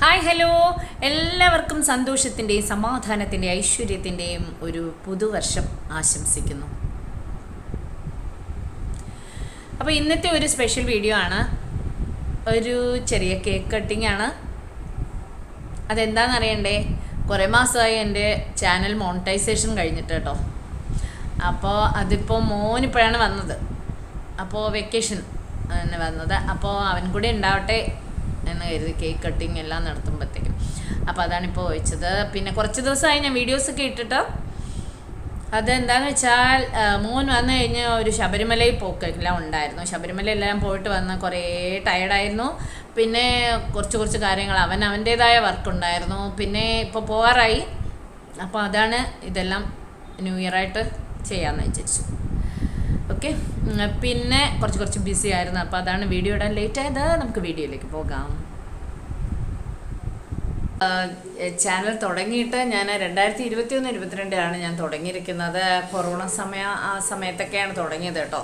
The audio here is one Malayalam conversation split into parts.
ഹായ് ഹലോ, എല്ലാവർക്കും സന്തോഷത്തിൻ്റെയും സമാധാനത്തിൻ്റെയും ഐശ്വര്യത്തിൻ്റെയും ഒരു പുതുവർഷം ആശംസിക്കുന്നു. അപ്പോൾ ഇന്നത്തെ ഒരു സ്പെഷ്യൽ വീഡിയോ ആണ്. ഒരു ചെറിയ കേക്ക് കട്ടിംഗ് ആണ്. അതെന്താണെന്ന് അറിയണ്ടേ? കുറേ മാസമായി എൻ്റെ ചാനൽ മോണിറ്റൈസേഷൻ കഴിഞ്ഞിട്ട് കേട്ടോ. അപ്പോൾ അതിപ്പോൾ മോനിപ്പോഴാണ് വന്നത്. അപ്പോൾ വെക്കേഷൻ വന്നത്. അപ്പോൾ അവൻ കൂടെ ഉണ്ടാവട്ടെ എന്ന് കരുതി കേക്ക് കട്ടിങ് എല്ലാം നടത്തുമ്പോഴത്തേക്കും. അപ്പോൾ അതാണിപ്പോൾ വെച്ചത്. പിന്നെ കുറച്ച് ദിവസമായി ഞാൻ വീഡിയോസൊക്കെ ഇട്ടിട്ട്. അതെന്താണെന്ന് വെച്ചാൽ മോൻ വന്നു കഴിഞ്ഞ് ഒരു ശബരിമലയിൽ പോക്കെല്ലാം ഉണ്ടായിരുന്നു. ശബരിമലയെല്ലാം പോയിട്ട് വന്ന് കുറേ ടയർഡായിരുന്നു. പിന്നെ കുറച്ച് കാര്യങ്ങൾ അവൻ്റേതായ വർക്കുണ്ടായിരുന്നു. പിന്നെ ഇപ്പോൾ പോകാറായി. അപ്പോൾ അതാണ് ഇതെല്ലാം ന്യൂ ഇയറായിട്ട് ചെയ്യാമെന്ന് വിചാരിച്ചു. ഓക്കെ, പിന്നെ കുറച്ച് ബിസി ആയിരുന്നു. അപ്പോൾ അതാണ് വീഡിയോ ഇടാൻ ലേറ്റ് ആയത്. നമുക്ക് വീഡിയോയിലേക്ക് പോകാം. ചാനൽ തുടങ്ങിയിട്ട് ഞാൻ 2021-22 ഞാൻ തുടങ്ങിയിരിക്കുന്നത്. കൊറോണ ആ സമയത്തൊക്കെയാണ് തുടങ്ങിയത് കേട്ടോ.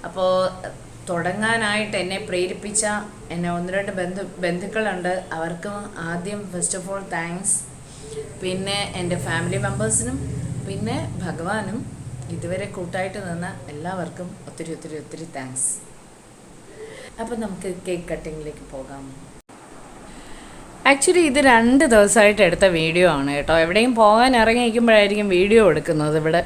അപ്പോൾ തുടങ്ങാനായിട്ട് എന്നെ പ്രേരിപ്പിച്ച എന്നെ 1-2 ബന്ധുക്കളുണ്ട്. അവർക്ക് ആദ്യം ഫസ്റ്റ് ഓഫ് ഓൾ താങ്ക്സ്. പിന്നെ എൻ്റെ ഫാമിലി മെമ്പേഴ്സിനും പിന്നെ ഭഗവാനും ഇതുവരെ കൂട്ടായിട്ട് നിന്ന എല്ലാവർക്കും ഒത്തിരി താങ്ക്സ്. അപ്പം നമുക്ക് കേക്ക് കട്ടിങ്ങിലേക്ക് പോകാം. ആക്ച്വലി ഇത് 2 ദിവസമായിട്ട് എടുത്ത വീഡിയോ ആണ് കേട്ടോ. എവിടെയും പോകാൻ ഇറങ്ങിയിരിക്കുമ്പോഴായിരിക്കും വീഡിയോ എടുക്കുന്നത് ഇവിടെ.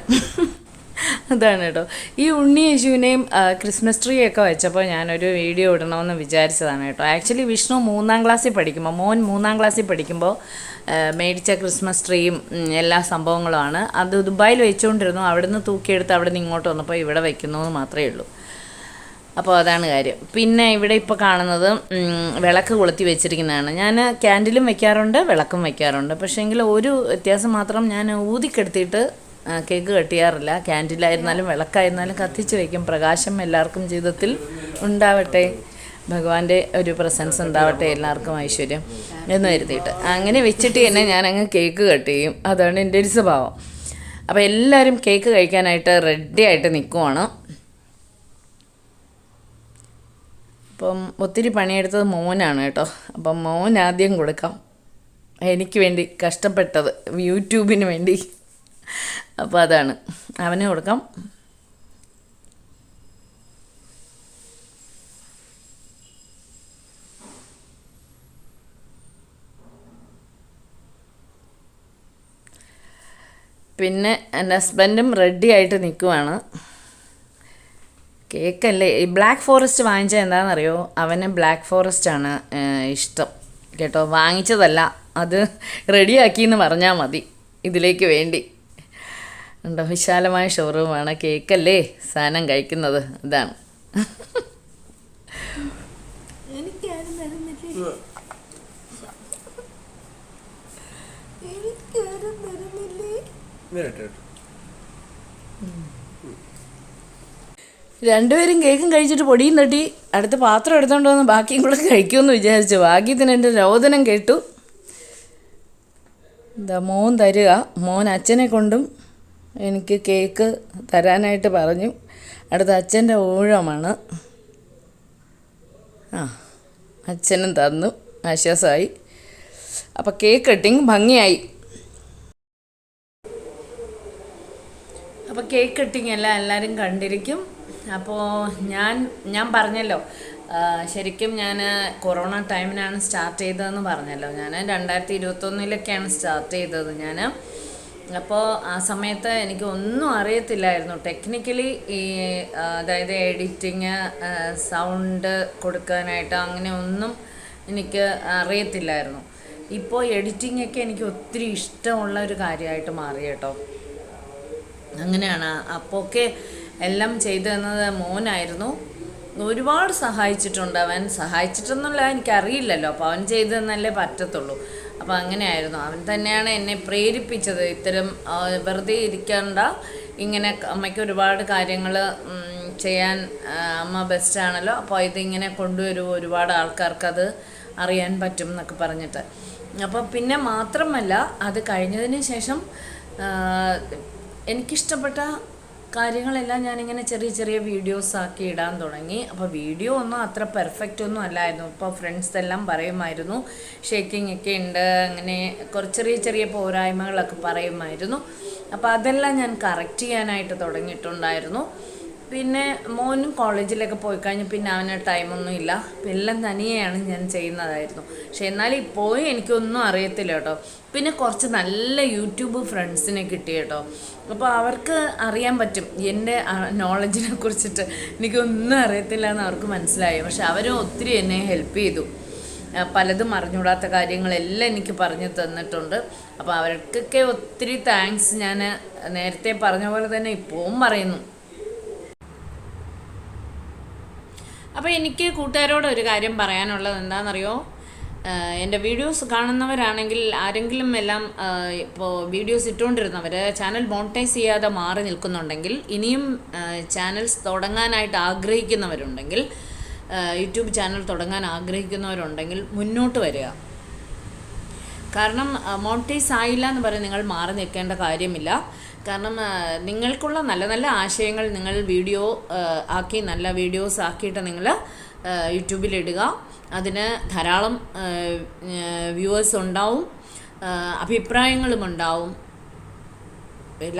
അതാണ് കേട്ടോ. ഈ ഉണ്ണി യേശുവിനെയും ക്രിസ്മസ് ട്രീ ഒക്കെ വെച്ചപ്പോൾ ഞാനൊരു വീഡിയോ ഇടണമെന്ന് വിചാരിച്ചതാണ് കേട്ടോ. ആക്ച്വലി വിഷ്ണു 3-ാം ക്ലാസ്സിൽ പഠിക്കുമ്പോൾ, മോൻ 3-ാം ക്ലാസ്സിൽ പഠിക്കുമ്പോൾ മേടിച്ച ക്രിസ്മസ് ട്രീയും എല്ലാ സംഭവങ്ങളുമാണ്. അത് ദുബായിൽ വെച്ചുകൊണ്ടിരുന്നു. അവിടെ നിന്ന് തൂക്കിയെടുത്ത് അവിടെ നിന്ന് ഇങ്ങോട്ട് വന്നപ്പോൾ ഇവിടെ വയ്ക്കുന്നു എന്ന് മാത്രമേ ഉള്ളൂ. അപ്പോൾ അതാണ് കാര്യം. പിന്നെ ഇവിടെ ഇപ്പോൾ കാണുന്നത് വിളക്ക് കൊളുത്തി വെച്ചിരിക്കുന്നതാണ്. ഞാൻ ക്യാൻഡിലും വയ്ക്കാറുണ്ട്, വിളക്കും വയ്ക്കാറുണ്ട്. പക്ഷേങ്കിൽ ഒരു വ്യത്യാസം മാത്രം, ഞാൻ ഊതിക്കെടുത്തിയിട്ട് കേക്ക് കട്ട് ചെയ്യാറില്ല. ക്യാൻഡിലായിരുന്നാലും വിളക്കായിരുന്നാലും കത്തിച്ച് വയ്ക്കും. പ്രകാശം എല്ലാവർക്കും ജീവിതത്തിൽ ഉണ്ടാവട്ടെ, ഭഗവാന്റെ ഒരു പ്രസൻസ് ഉണ്ടാവട്ടെ, എല്ലാവർക്കും ഐശ്വര്യം എന്ന് കരുതിയിട്ട് അങ്ങനെ വെച്ചിട്ട് തന്നെ ഞാനങ്ങ് കേക്ക് കട്ട് ചെയ്യും. അതാണ് എൻ്റെ ഒരു സ്വഭാവം. അപ്പോൾ എല്ലാവരും കേക്ക് കഴിക്കാനായിട്ട് റെഡി ആയിട്ട് നിൽക്കുവാണ്. അപ്പം ഒത്തിരി പണിയെടുത്തത് മോനാണ് കേട്ടോ. അപ്പം മോൻ ആദ്യം കൊടുക്കാം, എനിക്ക് വേണ്ടി കഷ്ടപ്പെട്ടത് യൂട്യൂബിന് വേണ്ടി. അപ്പോൾ അതാണ്, അവന് കൊടുക്കാം. പിന്നെ എൻ്റെ ഹസ്ബൻഡും റെഡി ആയിട്ട് നിൽക്കുവാണ്. കേക്കല്ലേ, ഈ ബ്ലാക്ക് ഫോറസ്റ്റ് വാങ്ങിച്ചത് എന്താണെന്നറിയോ? അവന് ബ്ലാക്ക് ഫോറസ്റ്റാണ് ഇഷ്ടം കേട്ടോ. വാങ്ങിച്ചതല്ല, അത് റെഡിയാക്കിയെന്ന് പറഞ്ഞാൽ മതി ഇതിലേക്ക് വേണ്ടി. ഉണ്ടോ, വിശാലമായ ഷോറൂമാണ്. കേക്കല്ലേ സാധനം കഴിക്കുന്നത്, ഇതാണ്. എനിക്കാരും തരുന്നില്ലേ? രണ്ടുപേരും കേക്കും കഴിച്ചിട്ട് പൊടിയും തട്ടി അടുത്ത പാത്രം എടുത്തോണ്ട് വന്ന് ബാക്കിയും കൂടെ കഴിക്കുമെന്ന് വിചാരിച്ചു. ഭാഗ്യത്തിന് എൻ്റെ രോദനം കേട്ടു. എന്താ മോൻ തരിക, മോൻ അച്ഛനെ കൊണ്ടും എനിക്ക് കേക്ക് തരാനായിട്ട് പറഞ്ഞു. അടുത്ത അച്ഛൻ്റെ ഊഴമാണ്. അച്ഛനും തന്നു, ആശ്വാസമായി. അപ്പോൾ കേക്ക് കട്ടിങ് ഭംഗിയായി. അപ്പോൾ കേക്ക് കട്ടിങ് എല്ലാവരും കണ്ടിരിക്കും. അപ്പോൾ ഞാൻ പറഞ്ഞല്ലോ, ശരിക്കും ഞാൻ കൊറോണ ടൈമിനാണ് സ്റ്റാർട്ട് ചെയ്തതെന്ന് പറഞ്ഞല്ലോ. ഞാൻ 2021 സ്റ്റാർട്ട് ചെയ്തത് ഞാൻ. അപ്പോൾ ആ സമയത്ത് എനിക്ക് ഒന്നും അറിയത്തില്ലായിരുന്നു ടെക്നിക്കലി. അതായത് എഡിറ്റിങ്, സൗണ്ട് കൊടുക്കാനായിട്ട് അങ്ങനെ ഒന്നും എനിക്ക് അറിയത്തില്ലായിരുന്നു. ഇപ്പോൾ എഡിറ്റിങ്ങൊക്കെ എനിക്ക് ഒത്തിരി ഇഷ്ടമുള്ള ഒരു കാര്യമായിട്ട് മാറി കേട്ടോ. അങ്ങനെയാണ്. അപ്പോഴൊക്കെ എല്ലാം ചെയ്തു തന്നത് മോനായിരുന്നു. ഒരുപാട് സഹായിച്ചിട്ടുണ്ട് അവൻ. സഹായിച്ചിട്ടൊന്നുമില്ല, എനിക്കറിയില്ലല്ലോ. അപ്പോൾ അവൻ ചെയ്തു തന്നല്ലേ പറ്റത്തുള്ളൂ. അപ്പോൾ അങ്ങനെയായിരുന്നു. അവൻ തന്നെയാണ് എന്നെ പ്രേരിപ്പിച്ചത്. ഇത്തരം വെറുതെ ഇരിക്കേണ്ട, ഇങ്ങനെ അമ്മയ്ക്ക് ഒരുപാട് കാര്യങ്ങൾ ചെയ്യാൻ അമ്മ ബെസ്റ്റാണല്ലോ, അപ്പോൾ ഇതിങ്ങനെ കൊണ്ടുവരൂ, ഒരുപാട് ആൾക്കാർക്കത് അറിയാൻ പറ്റും എന്നൊക്കെ പറഞ്ഞിട്ട്. അപ്പോൾ പിന്നെ മാത്രമല്ല, അത് കഴിഞ്ഞതിന് ശേഷം എനിക്കിഷ്ടപ്പെട്ട കാര്യങ്ങളെല്ലാം ഞാനിങ്ങനെ ചെറിയ ചെറിയ വീഡിയോസ് ആക്കി ഇടാൻ തുടങ്ങി. അപ്പോൾ വീഡിയോ ഒന്നും അത്ര പെർഫെക്റ്റ് ഒന്നും അല്ലായിരുന്നു. ഇപ്പോൾ ഫ്രണ്ട്സ് എല്ലാം പറയുമായിരുന്നു ഷേക്കിംഗ് ഒക്കെ ഉണ്ട്, അങ്ങനെ കുറച്ച് ചെറിയ ചെറിയ പോരായ്മകളൊക്കെ പറയുമായിരുന്നു. അപ്പോൾ അതെല്ലാം ഞാൻ കറക്റ്റ് ചെയ്യാനായിട്ട് തുടങ്ങിയിട്ടുണ്ടായിരുന്നു. പിന്നെ മോനും കോളേജിലൊക്കെ പോയി കഴിഞ്ഞ് പിന്നെ അവന് ടൈമൊന്നും ഇല്ല, എല്ലാം തനിയെയാണ് ഞാൻ ചെയ്യുന്നതായിരുന്നു. പക്ഷെ എന്നാലും ഇപ്പോഴും എനിക്കൊന്നും അറിയത്തില്ല കേട്ടോ. പിന്നെ കുറച്ച് നല്ല യൂട്യൂബ് ഫ്രണ്ട്സിനെ കിട്ടി കേട്ടോ. അപ്പോൾ അവർക്ക് അറിയാൻ പറ്റും എൻ്റെ നോളജിനെ കുറിച്ചിട്ട് എനിക്കൊന്നും അറിയത്തില്ല എന്ന് അവർക്ക് മനസ്സിലായി. പക്ഷെ അവരും ഒത്തിരി എന്നെ ഹെൽപ്പ് ചെയ്തു. പലതും അറിഞ്ഞുകൂടാത്ത കാര്യങ്ങളെല്ലാം എനിക്ക് പറഞ്ഞു തന്നിട്ടുണ്ട്. അപ്പോൾ അവർക്കൊക്കെ ഒത്തിരി താങ്ക്സ് ഞാൻ നേരത്തെ പറഞ്ഞ പോലെ തന്നെ ഇപ്പോഴും പറയുന്നു. അപ്പോൾ എനിക്ക് കൂട്ടുകാരോട് ഒരു കാര്യം പറയാനുള്ളത് എന്താണെന്നറിയോ, എൻ്റെ വീഡിയോസ് കാണുന്നവരാണെങ്കിൽ ആരെങ്കിലും എല്ലാം ഇപ്പോൾ വീഡിയോസ് ഇട്ടുകൊണ്ടിരുന്നവർ ചാനൽ മോണിറ്റൈസ് ചെയ്യാതെ മാറി നിൽക്കുന്നുണ്ടെങ്കിൽ, ഇനിയും ചാനൽസ് തുടങ്ങാനായിട്ട് ആഗ്രഹിക്കുന്നവരുണ്ടെങ്കിൽ, യൂട്യൂബ് ചാനൽ തുടങ്ങാൻ ആഗ്രഹിക്കുന്നവരുണ്ടെങ്കിൽ മുന്നോട്ട് വരിക. കാരണം മോണിറ്റൈസ് ആയില്ല എന്ന് പറഞ്ഞ് നിങ്ങൾ മാറി നിൽക്കേണ്ട കാര്യമില്ല. കാരണം നിങ്ങൾക്കുള്ള നല്ല നല്ല ആശയങ്ങൾ നിങ്ങൾ വീഡിയോ ആക്കി നല്ല വീഡിയോസ് ആക്കിയിട്ട് നിങ്ങൾ യൂട്യൂബിലിടുക. അതിന് ധാരാളം വ്യൂവേഴ്സ് ഉണ്ടാവും, അഭിപ്രായങ്ങളും ഉണ്ടാവും,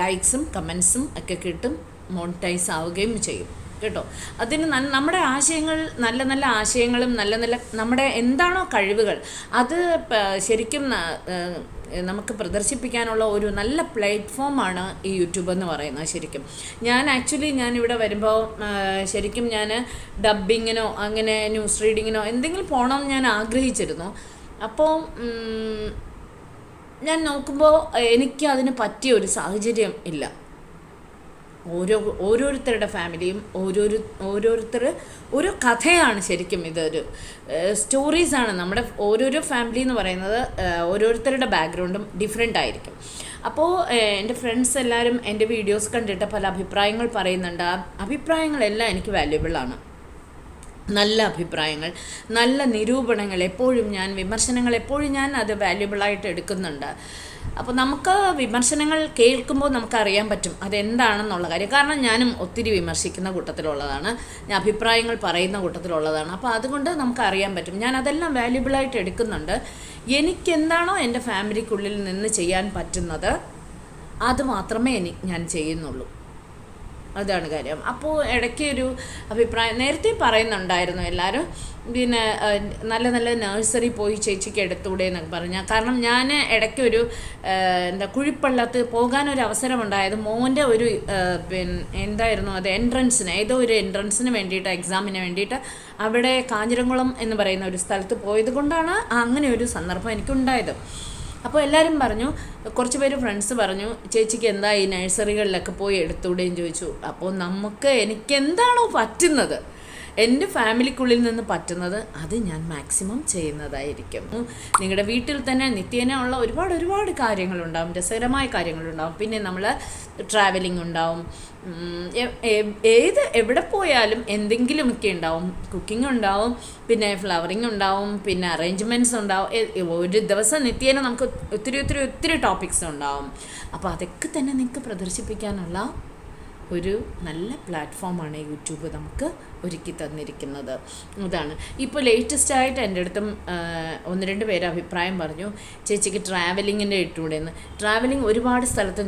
ലൈക്സും കമൻസും ഒക്കെ കിട്ടും, മോണിറ്റൈസ് ആവുകയും ചെയ്യും കേട്ടോ. അതിന് നമ്മുടെ ആശയങ്ങൾ, നല്ല നല്ല ആശയങ്ങളും നല്ല നല്ല നമ്മുടെ എന്താണോ കഴിവുകൾ അത് ശരിക്കും നമുക്ക് പ്രദർശിപ്പിക്കാനുള്ള ഒരു നല്ല പ്ലാറ്റ്ഫോമാണ് ഈ യൂട്യൂബ് എന്ന് പറയുന്നത്. ശരിക്കും ഞാനിവിടെ വരുമ്പോൾ ശരിക്കും ഞാൻ ഡബ്ബിങ്ങിനോ അങ്ങനെ ന്യൂസ് റീഡിങ്ങിനോ എന്തെങ്കിലും പോകണം ഞാൻ ആഗ്രഹിച്ചിരുന്നു. അപ്പോൾ ഞാൻ നോക്കുമ്പോൾ എനിക്ക് അതിന് പറ്റിയ ഒരു സാഹചര്യം ഇല്ല. ഓരോരുത്തരുടെ ഫാമിലിയും ഓരോരുത്തർ ഓരോ കഥയാണ്. ശരിക്കും ഇതൊരു സ്റ്റോറീസാണ്. നമ്മുടെ ഓരോരോ ഫാമിലി എന്ന് പറയുന്നത് ഓരോരുത്തരുടെ ബാക്ക്ഗ്രൗണ്ടും ഡിഫറെൻ്റ് ആയിരിക്കും. അപ്പോൾ എൻ്റെ ഫ്രണ്ട്സ് എല്ലാവരും എൻ്റെ വീഡിയോസ് കണ്ടിട്ട് പല അഭിപ്രായങ്ങൾ പറയുന്നുണ്ട്. ആ അഭിപ്രായങ്ങളെല്ലാം എനിക്ക് വാല്യുബിളാണ്. നല്ല അഭിപ്രായങ്ങൾ, നല്ല നിരൂപണങ്ങൾ എപ്പോഴും വിമർശനങ്ങൾ എപ്പോഴും ഞാൻ അത് വാല്യുബിളായിട്ട് എടുക്കുന്നുണ്ട്. അപ്പോൾ നമുക്ക് വിമർശനങ്ങൾ കേൾക്കുമ്പോൾ നമുക്കറിയാൻ പറ്റും അതെന്താണെന്നുള്ള കാര്യം. കാരണം ഞാനും ഒത്തിരി വിമർശിക്കുന്ന കൂട്ടത്തിലുള്ളതാണ്, ഞാൻ അഭിപ്രായങ്ങൾ പറയുന്ന കൂട്ടത്തിലുള്ളതാണ്. അപ്പോൾ അതുകൊണ്ട് നമുക്കറിയാൻ പറ്റും. ഞാൻ അതെല്ലാം വാല്യുബിളായിട്ട് എടുക്കുന്നുണ്ട്. എനിക്കെന്താണോ എൻ്റെ ഫാമിലിക്കുള്ളിൽ നിന്ന് ചെയ്യാൻ പറ്റുന്നത് അത് മാത്രമേ ഞാൻ ചെയ്യുന്നുള്ളൂ. അതാണ് കാര്യം. അപ്പോൾ ഇടയ്ക്ക് ഒരു അഭിപ്രായം നേരത്തെ പറയുന്നുണ്ടായിരുന്നു എല്ലാവരും, പിന്നെ നല്ല നല്ല നഴ്സറി പോയി ചേച്ചിക്ക് എടുത്തൂടെ എന്നൊക്കെ പറഞ്ഞാൽ. കാരണം ഞാൻ ഇടയ്ക്കൊരു കുഴിപ്പള്ളത്ത് പോകാനൊരു അവസരമുണ്ടായത് മോൻ്റെ ഒരു എന്തായിരുന്നു അത് ഏതോ ഒരു എൻട്രൻസിന് വേണ്ടിയിട്ട്, എക്സാമിന് വേണ്ടിയിട്ട് അവിടെ കാഞ്ഞിരംകുളം എന്ന് പറയുന്ന ഒരു സ്ഥലത്ത് പോയത് കൊണ്ടാണ് അങ്ങനെ ഒരു സന്ദർഭം എനിക്കുണ്ടായത്. അപ്പോൾ എല്ലാവരും പറഞ്ഞു, കുറച്ച് പേര് ഫ്രണ്ട്സ് പറഞ്ഞു ചേച്ചിക്ക് എന്താ ഈ നഴ്സറികളിലൊക്കെ പോയി എടുത്തുകൂടെയും ചോദിച്ചു. അപ്പോൾ എനിക്കെന്താണോ പറ്റുന്നത്, എൻ്റെ ഫാമിലിക്കുള്ളിൽ നിന്ന് പറ്റുന്നത് അത് ഞാൻ മാക്സിമം ചെയ്യുന്നതായിരിക്കും. നിങ്ങളുടെ വീട്ടിൽ തന്നെ നിത്യേന ഉള്ള ഒരുപാട് കാര്യങ്ങളുണ്ടാവും, രസകരമായ കാര്യങ്ങളുണ്ടാവും. പിന്നെ നമ്മൾ ട്രാവലിംഗ് ഉണ്ടാവും, എവിടെ പോയാലും എന്തെങ്കിലുമൊക്കെ ഉണ്ടാവും. കുക്കിംഗ് ഉണ്ടാവും, പിന്നെ ഫ്ലവറിങ് ഉണ്ടാവും, പിന്നെ അറേഞ്ച്മെൻറ്റ്സ് ഉണ്ടാവും. ഒരു ദിവസം നിത്യേന നമുക്ക് ഒത്തിരി ടോപ്പിക്സ് ഉണ്ടാവും. അപ്പോൾ അതൊക്കെ തന്നെ നിങ്ങൾക്ക് പ്രദർശിപ്പിക്കാനുള്ള ഒരു നല്ല പ്ലാറ്റ്ഫോമാണ് യൂട്യൂബ് നമുക്ക് ഒരുക്കി തന്നിരിക്കുന്നത്. ഇതാണ് ഇപ്പോൾ ലേറ്റസ്റ്റായിട്ട് എൻ്റെ അടുത്തും 1-2 പേര് അഭിപ്രായം പറഞ്ഞു, ചേച്ചിക്ക് ട്രാവലിങ്ങിൻ്റെ ഇട്ടുകൂടെയെന്ന്. ട്രാവലിംഗ് ഒരുപാട് സ്ഥലത്ത്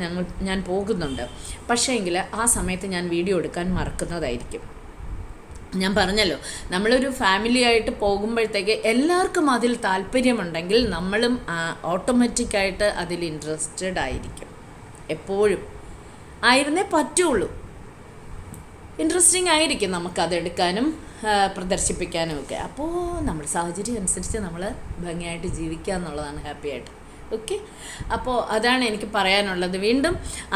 ഞാൻ പോകുന്നുണ്ട്, പക്ഷേ എങ്കിൽ ആ സമയത്ത് ഞാൻ വീഡിയോ എടുക്കാൻ മറക്കുന്നതായിരിക്കും. ഞാൻ പറഞ്ഞല്ലോ, നമ്മളൊരു ഫാമിലി ആയിട്ട് പോകുമ്പോഴത്തേക്ക് എല്ലാവർക്കും അതിൽ താല്പര്യമുണ്ടെങ്കിൽ നമ്മളും ഓട്ടോമാറ്റിക്കായിട്ട് അതിൽ ഇൻട്രസ്റ്റഡ് ആയിരിക്കും. എപ്പോഴും ആയിരുന്നേ പറ്റുള്ളൂ. ഇൻട്രസ്റ്റിംഗ് ആയിരിക്കും നമുക്കതെടുക്കാനും പ്രദർശിപ്പിക്കാനും ഒക്കെ. അപ്പോൾ നമ്മുടെ സാഹചര്യം അനുസരിച്ച് നമ്മൾ ഭംഗിയായിട്ട് ജീവിക്കുക എന്നുള്ളതാണ്, ഹാപ്പിയായിട്ട്. ഓക്കെ, അപ്പോൾ അതാണ് എനിക്ക് പറയാനുള്ളത്. വീണ്ടും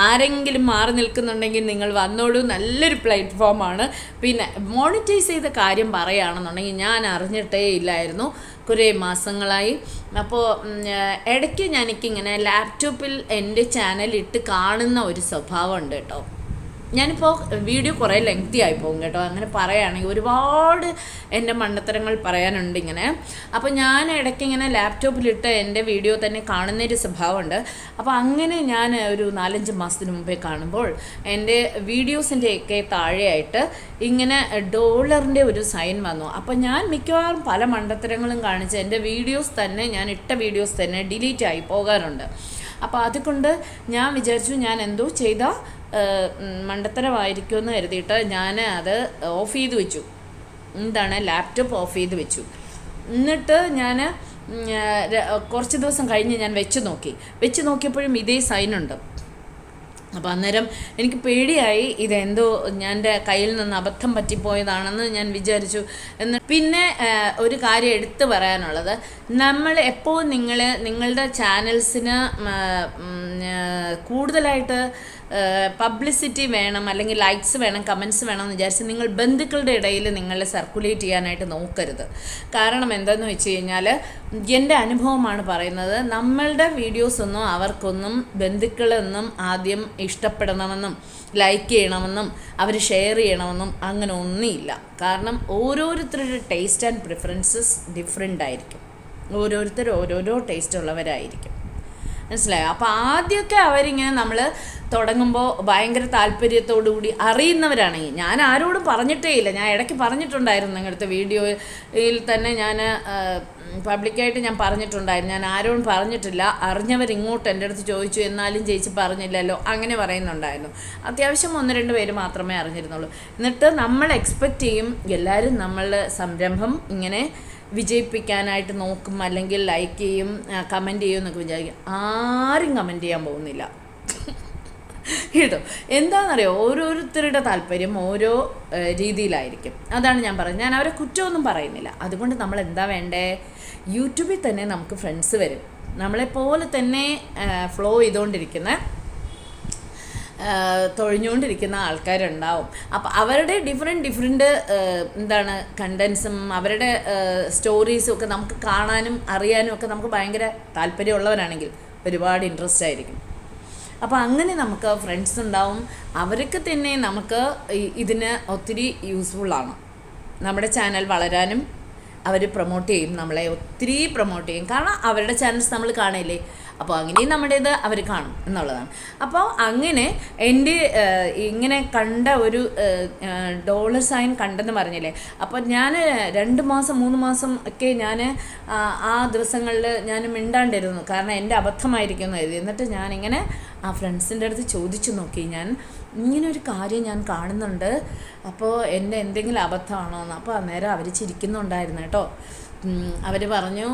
ആരെങ്കിലും മാറി നിൽക്കുന്നുണ്ടെങ്കിൽ നിങ്ങൾ വന്നോളൂ, നല്ലൊരു പ്ലാറ്റ്ഫോമാണ്. പിന്നെ മോണിറ്റൈസ് ചെയ്ത കാര്യം പറയുകയാണെന്നുണ്ടെങ്കിൽ ഞാൻ അറിഞ്ഞിട്ടേ ഇല്ലായിരുന്നു കുറേ മാസങ്ങളായി. അപ്പോൾ ഇടയ്ക്ക് എനിക്കിങ്ങനെ ലാപ്ടോപ്പിൽ എൻ്റെ ചാനൽ ഇട്ട് കാണുന്ന ഒരു സ്വഭാവം ഉണ്ട് കേട്ടോ. ഞാനിപ്പോൾ വീഡിയോ കുറേ ലെങ്തി ആയി പോകും കേട്ടോ, അങ്ങനെ പറയുകയാണെങ്കിൽ ഒരുപാട് എൻ്റെ മണ്ടത്തരങ്ങൾ പറയാനുണ്ട് ഇങ്ങനെ. അപ്പോൾ ഞാൻ ഇടയ്ക്ക് ഇങ്ങനെ ലാപ്ടോപ്പിലിട്ട് എൻ്റെ വീഡിയോ തന്നെ കാണുന്നൊരു സ്വഭാവമുണ്ട്. അപ്പോൾ അങ്ങനെ ഞാൻ ഒരു 4-5 മാസത്തിന് മുമ്പേ കാണുമ്പോൾ എൻ്റെ വീഡിയോസിൻ്റെയൊക്കെ താഴെയായിട്ട് ഇങ്ങനെ ഡോളറിൻ്റെ ഒരു സൈൻ വന്നു. അപ്പോൾ ഞാൻ മിക്കവാറും പല മണ്ടത്തരങ്ങളും കാണിച്ച് എൻ്റെ വീഡിയോസ് തന്നെ, ഞാൻ ഇട്ട വീഡിയോസ് തന്നെ ഡിലീറ്റ് ആയി പോകാറുണ്ട്. അപ്പോൾ അതുകൊണ്ട് ഞാൻ വിചാരിച്ചു ഞാൻ എന്തോ ചെയ്താൽ മണ്ടത്തരമായിരിക്കുമെന്ന് കരുതിയിട്ട് ഞാൻ അത് ഓഫ് ചെയ്ത് വെച്ചു. എന്താണ്, ലാപ്ടോപ്പ് ഓഫ് ചെയ്ത് വെച്ചു. എന്നിട്ട് ഞാൻ കുറച്ച് ദിവസം കഴിഞ്ഞ് ഞാൻ വെച്ച് നോക്കിയപ്പോഴും ഇതേ സൈനുണ്ട്. അപ്പോൾ അന്നേരം എനിക്ക് പേടിയായി, ഇതെന്തോ എൻ്റെ കയ്യിൽ നിന്ന് അബദ്ധം പറ്റിപ്പോയതാണെന്ന് ഞാൻ വിചാരിച്ചു. പിന്നെ ഒരു കാര്യം എടുത്തു പറയാനുള്ളത്, നമ്മൾ എപ്പോൾ നിങ്ങളുടെ ചാനൽസിന് കൂടുതലായിട്ട് പബ്ലിസിറ്റി വേണം, അല്ലെങ്കിൽ ലൈക്സ് വേണം, കമൻസ് വേണം എന്ന് വിചാരിച്ച് നിങ്ങൾ ബന്ധുക്കളുടെ ഇടയിൽ നിങ്ങളെ സർക്കുലേറ്റ് ചെയ്യാനായിട്ട് നോക്കരുത്. കാരണം എന്താണെന്ന് വെച്ച് കഴിഞ്ഞാൽ, എൻ്റെ അനുഭവമാണ് പറയുന്നത്, നമ്മളുടെ വീഡിയോസൊന്നും അവർക്കൊന്നും ബന്ധുക്കളൊന്നും ആദ്യം ഇഷ്ടപ്പെടണമെന്നും ലൈക്ക് ചെയ്യണമെന്നും അവർ ഷെയർ ചെയ്യണമെന്നും അങ്ങനെ ഒന്നുമില്ല. കാരണം ഓരോരുത്തരുടെ ടേസ്റ്റ് ആൻഡ് പ്രിഫറൻസസ് ഡിഫറെൻ്റ് ആയിരിക്കും. ഓരോരുത്തർ ഓരോരോ ടേസ്റ്റ് ഉള്ളവരായിരിക്കും, മനസ്സിലായോ? അപ്പോൾ ആദ്യമൊക്കെ അവരിങ്ങനെ നമ്മൾ തുടങ്ങുമ്പോൾ ഭയങ്കര താല്പര്യത്തോടു കൂടി അറിയുന്നവരാണെങ്കിൽ, ഞാൻ ആരോടും പറഞ്ഞിട്ടേ ഇല്ല, ഞാൻ ഇടയ്ക്ക് പറഞ്ഞിട്ടുണ്ടായിരുന്നു നിങ്ങളുടെ വീഡിയോയിൽ തന്നെ, ഞാൻ പബ്ലിക്കായിട്ട് ഞാൻ പറഞ്ഞിട്ടുണ്ടായിരുന്നു, ഞാൻ ആരോടും പറഞ്ഞിട്ടില്ല, അറിഞ്ഞവരിങ്ങോട്ട് എൻ്റെ അടുത്ത് ചോദിച്ചു, എന്നാലും ചേച്ചി പറഞ്ഞില്ലല്ലോ, അങ്ങനെ പറയുന്നുണ്ടായിരുന്നു. അത്യാവശ്യം 1-2 പേര് മാത്രമേ അറിഞ്ഞിരുന്നുള്ളൂ. എന്നിട്ട് നമ്മൾ എക്സ്പെക്റ്റ് ചെയ്യും എല്ലാവരും നമ്മളുടെ സംരംഭം ഇങ്ങനെ വിജയിപ്പിക്കാനായിട്ട് നോക്കും, അല്ലെങ്കിൽ ലൈക്ക് ചെയ്യും, കമൻറ്റ് ചെയ്യും എന്നൊക്കെ വിചാരിക്കും. ആരും കമൻറ്റ് ചെയ്യാൻ പോകുന്നില്ല കേട്ടോ. എന്താണെന്നറിയോ, ഓരോരുത്തരുടെ താല്പര്യം ഓരോ രീതിയിലായിരിക്കും. അതാണ് ഞാൻ പറയുന്നത്. ഞാൻ അവരെ കുറ്റമൊന്നും പറയുന്നില്ല. അതുകൊണ്ട് നമ്മൾ എന്താ വേണ്ടേ, യൂട്യൂബിൽ തന്നെ നമുക്ക് ഫ്രണ്ട്സ് വരും, നമ്മളെപ്പോലെ തന്നെ ഫ്ലോ ചെയ്തുകൊണ്ടിരിക്കുന്ന തൊഴിഞ്ഞുകൊണ്ടിരിക്കുന്ന ആൾക്കാരുണ്ടാവും. അപ്പോൾ അവരുടെ ഡിഫറെൻറ്റ് എന്താണ് കണ്ടൻസും അവരുടെ സ്റ്റോറീസും ഒക്കെ നമുക്ക് കാണാനും അറിയാനും ഒക്കെ നമുക്ക് ഭയങ്കര താല്പര്യമുള്ളവരാണെങ്കിൽ ഒരുപാട് ഇൻട്രസ്റ്റ് ആയിരിക്കും. അപ്പോൾ അങ്ങനെ നമുക്ക് ഫ്രണ്ട്സ് ഉണ്ടാവും. അവർക്ക് തന്നെ നമുക്ക് ഇതിന് ഒത്തിരി യൂസ്ഫുള്ളാണ്. നമ്മുടെ ചാനൽ വളരാനും അവർ പ്രൊമോട്ട് ചെയ്യും, നമ്മളെ ഒത്തിരി പ്രൊമോട്ട് ചെയ്യും. കാരണം അവരുടെ ചാനൽസ് നമ്മൾ കാണില്ലേ, അപ്പോൾ അങ്ങനെയും നമ്മുടേത് അവർ കാണും എന്നുള്ളതാണ്. അപ്പോൾ അങ്ങനെ എൻ്റെ ഇങ്ങനെ കണ്ട ഒരു ഡോളർ സൈൻ കണ്ടെന്ന് പറഞ്ഞില്ലേ, അപ്പോൾ ഞാൻ 2 മാസം 3 മാസം ഒക്കെ ഞാൻ ആ ദിവസങ്ങളിൽ ഞാൻ മിണ്ടാണ്ടിരുന്നു. കാരണം എൻ്റെ അബദ്ധമായിരിക്കും എന്ന് കരുതി. എന്നിട്ട് ഞാനിങ്ങനെ ആ ഫ്രണ്ട്സിൻ്റെ അടുത്ത് ചോദിച്ചു നോക്കി, ഞാൻ ഇങ്ങനൊരു കാര്യം ഞാൻ കാണുന്നുണ്ട്, അപ്പോൾ എൻ്റെ എന്തെങ്കിലും അബദ്ധമാണോ എന്ന്. അപ്പോൾ അന്നേരം അവർ ചിരിക്കുന്നുണ്ടായിരുന്നു കേട്ടോ. അവർ പറഞ്ഞു,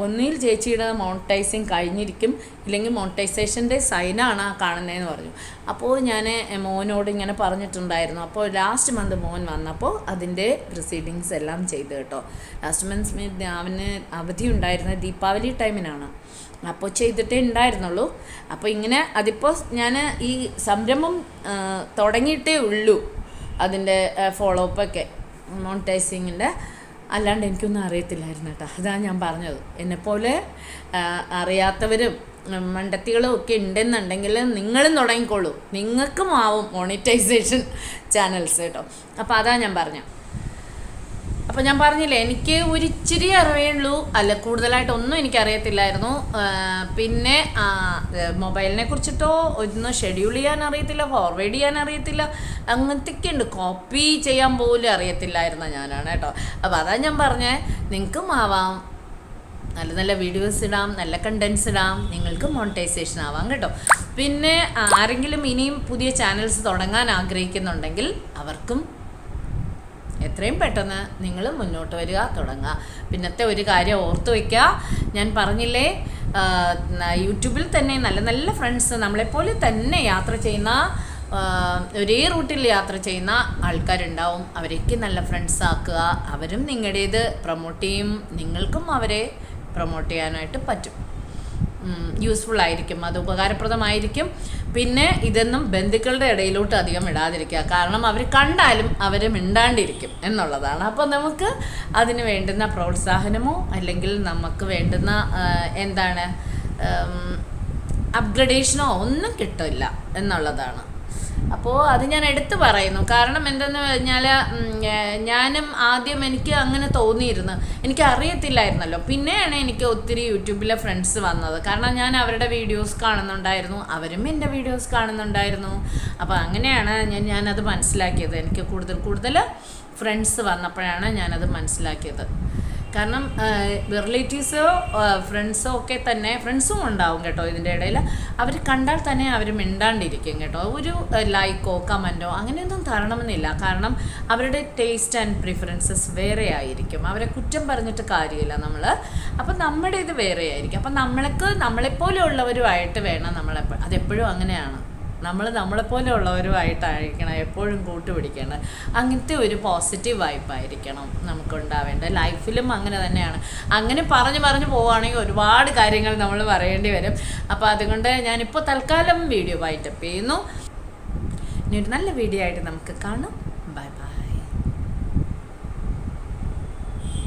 ഒന്നിൽ ചേച്ചിയുടെ മോണിറ്റൈസിങ് കഴിഞ്ഞിരിക്കും, ഇല്ലെങ്കിൽ മോണിറ്റൈസേഷൻ്റെ സൈനാണ് ആ കാണുന്നതെന്ന് പറഞ്ഞു. അപ്പോൾ ഞാൻ മോനോട് ഇങ്ങനെ പറഞ്ഞിട്ടുണ്ടായിരുന്നു. അപ്പോൾ ലാസ്റ്റ് മന്ത് മോൻ വന്നപ്പോൾ അതിൻ്റെ പ്രൊസീഡിങ്സ് എല്ലാം ചെയ്തു കേട്ടോ. ലാസ്റ്റ് മന്ത് അവന് അവധി ഉണ്ടായിരുന്നത് ദീപാവലി ടൈമിനാണ്, അപ്പോൾ ചെയ്തിട്ടേ ഉണ്ടായിരുന്നുള്ളൂ. അപ്പോൾ ഇങ്ങനെ അതിപ്പോൾ ഞാൻ ഈ സംരംഭം തുടങ്ങിയിട്ടേ ഉള്ളൂ, അതിൻ്റെ ഫോളോ അപ്പൊക്കെ മോണിറ്റൈസിങ്ങിൻ്റെ. അല്ലാണ്ട് എനിക്കൊന്നും അറിയത്തില്ലായിരുന്നു കേട്ടോ. അതാണ് ഞാൻ പറഞ്ഞത്. എന്നെപ്പോലെ അറിയാത്തവരും മണ്ടത്തികളും ഒക്കെ ഉണ്ടെന്നുണ്ടെങ്കിൽ നിങ്ങളും തുടങ്ങിക്കോളൂ, നിങ്ങൾക്കും ആവും മോണിറ്റൈസേഷൻ ചാനൽസ് കേട്ടോ. അപ്പോൾ അതാണ് ഞാൻ പറഞ്ഞത്. അപ്പോൾ ഞാൻ പറഞ്ഞില്ലേ, എനിക്ക് ഒരിച്ചിരി അറിയുള്ളൂ, അല്ല കൂടുതലായിട്ടൊന്നും എനിക്കറിയത്തില്ലായിരുന്നു. പിന്നെ മൊബൈലിനെ കുറിച്ചിട്ടോ ഒന്ന് ഷെഡ്യൂൾ ചെയ്യാൻ അറിയത്തില്ല, ഫോർവേഡ് ചെയ്യാൻ അറിയത്തില്ല, അങ്ങനത്തെയൊക്കെ ഉണ്ട്. കോപ്പി ചെയ്യാൻ പോലും അറിയത്തില്ലായിരുന്ന ഞാനാണ് കേട്ടോ. അപ്പോൾ അതാണ് ഞാൻ പറഞ്ഞത്, നിങ്ങൾക്കും ആവാം, നല്ല നല്ല വീഡിയോസ് ഇടാം, നല്ല കണ്ടൻസ് ഇടാം, നിങ്ങൾക്ക് മോണിറ്റൈസേഷൻ ആവാം കേട്ടോ. പിന്നെ ആരെങ്കിലും ഇനിയും പുതിയ ചാനൽസ് തുടങ്ങാൻ ആഗ്രഹിക്കുന്നുണ്ടെങ്കിൽ അവർക്കും എത്രയും പെട്ടെന്ന് നിങ്ങൾ മുന്നോട്ട് വരിക, തുടങ്ങുക. പിന്നത്തെ ഒരു കാര്യം ഓർത്ത് വയ്ക്കുക, ഞാൻ പറഞ്ഞില്ലേ, യൂട്യൂബിൽ തന്നെ നല്ല നല്ല ഫ്രണ്ട്സ്, നമ്മളെപ്പോലെ തന്നെ യാത്ര ചെയ്യുന്ന, ഒരേ റൂട്ടിൽ യാത്ര ചെയ്യുന്ന ആൾക്കാരുണ്ടാവും. അവരൊക്കെ നല്ല ഫ്രണ്ട്സ് ആക്കുക. അവരും നിങ്ങളുടേത് പ്രൊമോട്ട് ചെയ്യും, നിങ്ങൾക്കും അവരെ പ്രൊമോട്ട് ചെയ്യാനായിട്ട് പറ്റും. യൂസ്ഫുൾ ആയിരിക്കും, അത് ഉപകാരപ്രദമായിരിക്കും. പിന്നെ ഇതൊന്നും ബന്ധുക്കളുടെ ഇടയിലോട്ട് അധികം ഇടാതിരിക്കുക, കാരണം അവർ കണ്ടാലും അവർ മിണ്ടാണ്ടിരിക്കും എന്നുള്ളതാണ്. അപ്പോൾ നമുക്ക് അതിന് വേണ്ടുന്ന പ്രോത്സാഹനമോ അല്ലെങ്കിൽ നമുക്ക് വേണ്ടുന്ന എന്താണ് അപ്ഗ്രഡേഷനോ ഒന്നും കിട്ടില്ല എന്നുള്ളതാണ്. അപ്പോൾ അത് ഞാൻ എടുത്തു പറയുന്നു. കാരണം എന്തെന്ന് പറഞ്ഞാൽ ഞാനും ആദ്യം എനിക്ക് അങ്ങനെ തോന്നിയിരുന്നു, എനിക്ക് അറിയത്തില്ലായിരുന്നല്ലോ. പിന്നെയാണ് എനിക്ക് ഒത്തിരി യൂട്യൂബിലെ ഫ്രണ്ട്സ് വന്നത്. കാരണം ഞാൻ അവരുടെ വീഡിയോസ് കാണുന്നുണ്ടായിരുന്നു, അവരും എൻ്റെ വീഡിയോസ് കാണുന്നുണ്ടായിരുന്നു. അപ്പോൾ അങ്ങനെയാണ് ഞാനത് മനസ്സിലാക്കിയത്. എനിക്ക് കൂടുതൽ ഫ്രണ്ട്സ് വന്നപ്പോഴാണ് ഞാനത് മനസ്സിലാക്കിയത്. കാരണം റിലേറ്റീവ്സോ ഫ്രണ്ട്സോ ഒക്കെ തന്നെ, ഫ്രണ്ട്സും ഉണ്ടാവും കേട്ടോ ഇതിൻ്റെ ഇടയിൽ. അവർ കണ്ടാൽ തന്നെ അവർ മിണ്ടാണ്ടിരിക്കും കേട്ടോ. ഒരു ലൈക്കോ കമൻറ്റോ അങ്ങനെയൊന്നും തരണമെന്നില്ല. കാരണം അവരുടെ ടേസ്റ്റ് ആൻഡ് പ്രിഫറൻസസ് വേറെ ആയിരിക്കും. അവരെ കുറ്റം പറഞ്ഞിട്ട് കാര്യമില്ല നമ്മൾ. അപ്പം നമ്മുടെ ഇത് വേറെ ആയിരിക്കും. അപ്പം നമ്മളെപ്പോലെ ഉള്ളവരുമായിട്ട് വേണം അതെപ്പോഴും അങ്ങനെയാണ്. നമ്മളെപ്പോലെ ഉള്ളവരുമായിട്ടായിരിക്കണം എപ്പോഴും കൂട്ടുപിടിക്കേണ്ടത്. അങ്ങനത്തെ ഒരു പോസിറ്റീവ് വൈബായിരിക്കണം നമുക്കുണ്ടാവേണ്ടത്. ലൈഫിലും അങ്ങനെ തന്നെയാണ്. അങ്ങനെ പറഞ്ഞു പോവുകയാണെങ്കിൽ ഒരുപാട് കാര്യങ്ങൾ നമ്മൾ പറയേണ്ടി വരും. അപ്പോൾ അതുകൊണ്ട് ഞാനിപ്പോൾ തൽക്കാലം വീഡിയോ വൈൻഡപ്പ് ചെയ്യുന്നു. ഇനി ഒരു നല്ല വീഡിയോ ആയിട്ട് നമുക്ക് കാണാം.